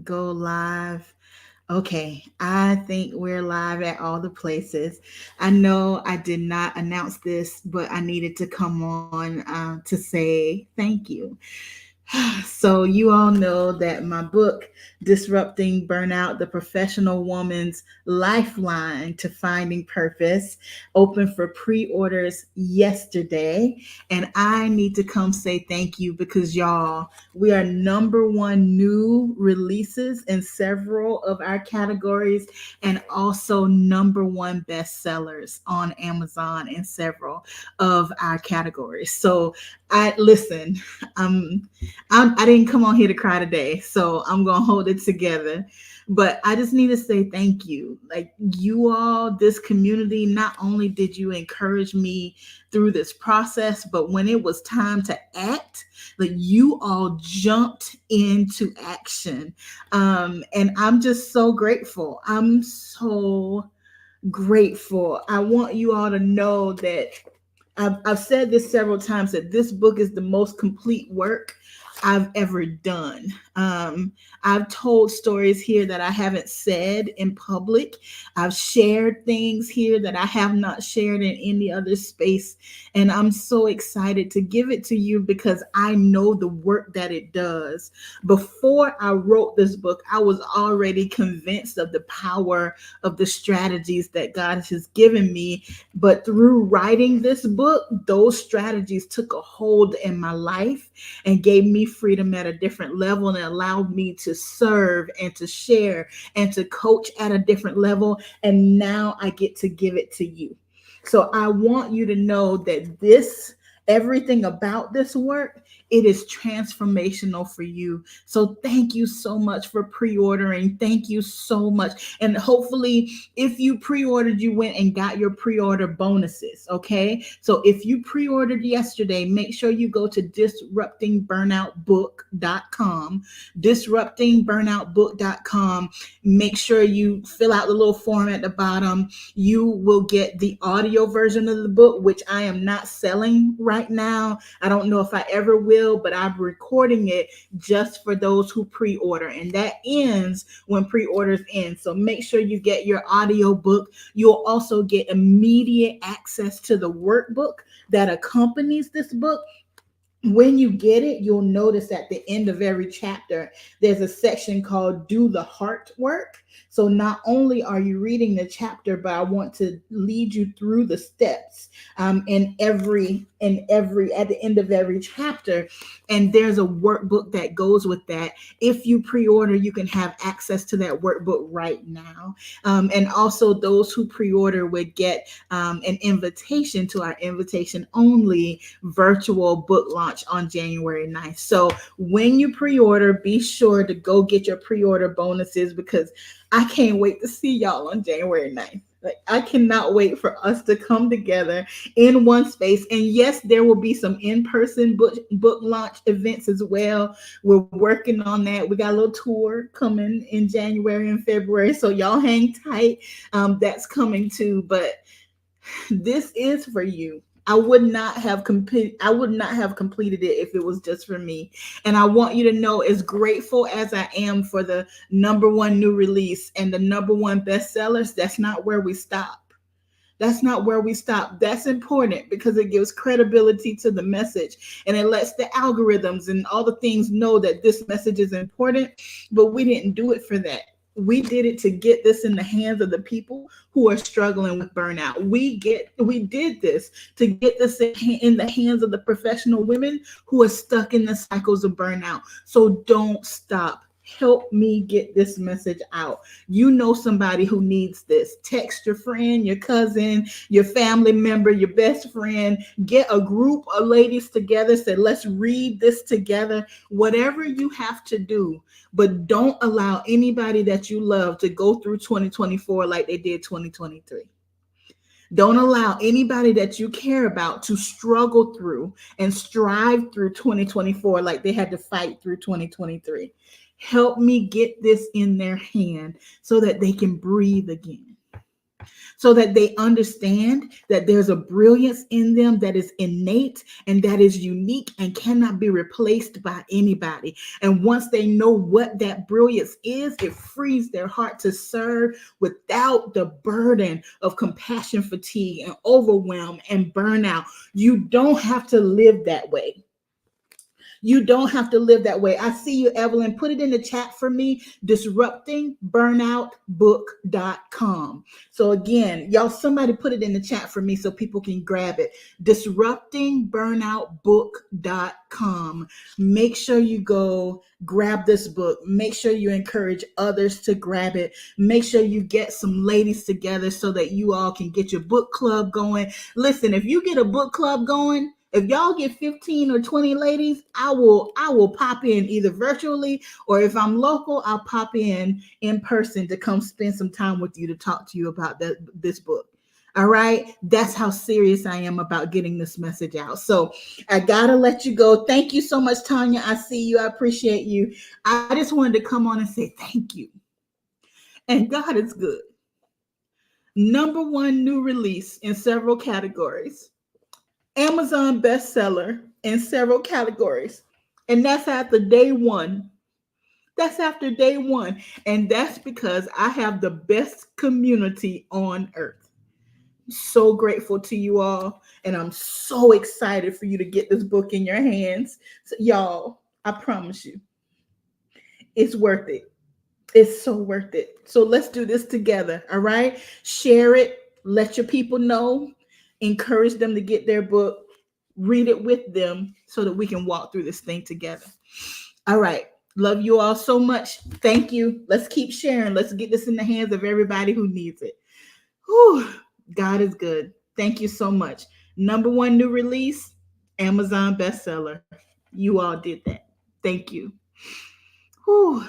go live. Okay, I think we're live at all the places. I know I did not announce this, but I needed to come on to say thank you. So, you all know that my book, Disrupting Burnout, the Professional Woman's Lifeline to Finding Purpose, opened for pre orders yesterday. And I need to come say thank you because, y'all, we are number one new releases in several of our categories and also number one bestsellers on Amazon in several of our categories. So, I listen. Um, I didn't come on here to cry today, so I'm gonna hold it together. But I just need to say thank you. Like you all, this community, not only did you encourage me through this process, but when it was time to act, like you all jumped into action. And I'm just so grateful. I'm so grateful. I want you all to know that I've said this several times that this book is the most complete work I've ever done. I've told stories here that I haven't said in public. I've shared things here that I have not shared in any other space. And I'm so excited to give it to you because I know the work that it does. Before I wrote this book, I was already convinced of the power of the strategies that God has given me. But through writing this book, those strategies took a hold in my life and gave me freedom at a different level and allowed me to serve and to share and to coach at a different level. And now I get to give it to you. So I want you to know that everything about this work, it is transformational for you. So thank you so much for pre-ordering. Thank you so much. And hopefully if you pre-ordered, you went and got your pre-order bonuses. Okay. So if you pre-ordered yesterday, make sure you go to disruptingburnoutbook.com, disruptingburnoutbook.com. Make sure you fill out the little form at the bottom. You will get the audio version of the book, which I am not selling right now. I don't know if I ever will, but I'm recording it just for those who pre-order. And that ends when pre-orders end. So make sure you get your audio book. You'll also get immediate access to the workbook that accompanies this book. When you get it, you'll notice at the end of every chapter, there's a section called Do the Heart Work. So not only are you reading the chapter, but I want to lead you through the steps at the end of every chapter. And there's a workbook that goes with that. If you pre-order, you can have access to that workbook right now. And also those who pre-order would get an invitation to our invitation only virtual book launch on January 9th. So when you pre-order, be sure to go get your pre-order bonuses because I can't wait to see y'all on January 9th. Like, I cannot wait for us to come together in one space. And yes, there will be some in-person book launch events as well. We're working on that. We got a little tour coming in January and February. So y'all hang tight. That's coming too. But this is for you. I would not have completed it if it was just for me. And I want you to know, as grateful as I am for the number one new release and the number one bestsellers, that's not where we stop. That's not where we stop. That's important because it gives credibility to the message and it lets the algorithms and all the things know that this message is important. But we didn't do it for that. We did it to get this in the hands of the people who are struggling with burnout. We did this to get this in the hands of the professional women who are stuck in the cycles of burnout. So don't stop. Help me get this message out. You know somebody who needs this. Text your friend, your cousin, your family member, your best friend. Get a group of ladies together. Say, let's read this together. Whatever you have to do, but don't allow anybody that you love to go through 2024 like they did 2023. Don't allow anybody that you care about to struggle through and strive through 2024 like they had to fight through 2023. Help me get this in their hand so that they can breathe again. so that they understand that there's a brilliance in them that is innate and that is unique and cannot be replaced by anybody. And once they know what that brilliance is, it frees their heart to serve without the burden of compassion fatigue and overwhelm and burnout. You don't have to live that way. You don't have to live that way. I see you, Evelyn. Put it in the chat for me, disruptingburnoutbook.com. So again, y'all, somebody put it in the chat for me so people can grab it. Disruptingburnoutbook.com. Make sure you go grab this book. Make sure you encourage others to grab it. Make sure you get some ladies together so that you all can get your book club going. Listen, if you get a book club going, if y'all get 15 or 20 ladies, I will pop in either virtually, or if I'm local, I'll pop in person to come spend some time with you to talk to you about this book. All right. That's how serious I am about getting this message out. So I got to let you go. Thank you so much, Tanya. I see you. I appreciate you. I just wanted to come on and say thank you. And God is good. Number one new release in several categories. Amazon bestseller in several categories. And that's after day one. That's after day one. And that's because I have the best community on earth. So grateful to you all. And I'm so excited for you to get this book in your hands. So, y'all, I promise you, it's worth it. It's so worth it. So let's do this together. All right. Share it. Let your people know. Encourage them to get their book. Read it with them so that we can walk through this thing together. All right. Love you all so much. Thank you. Let's keep sharing. Let's get this in the hands of everybody who needs it. Whew. God is good. Thank you so much. Number one new release, Amazon bestseller. You all did that. Thank you. Whew.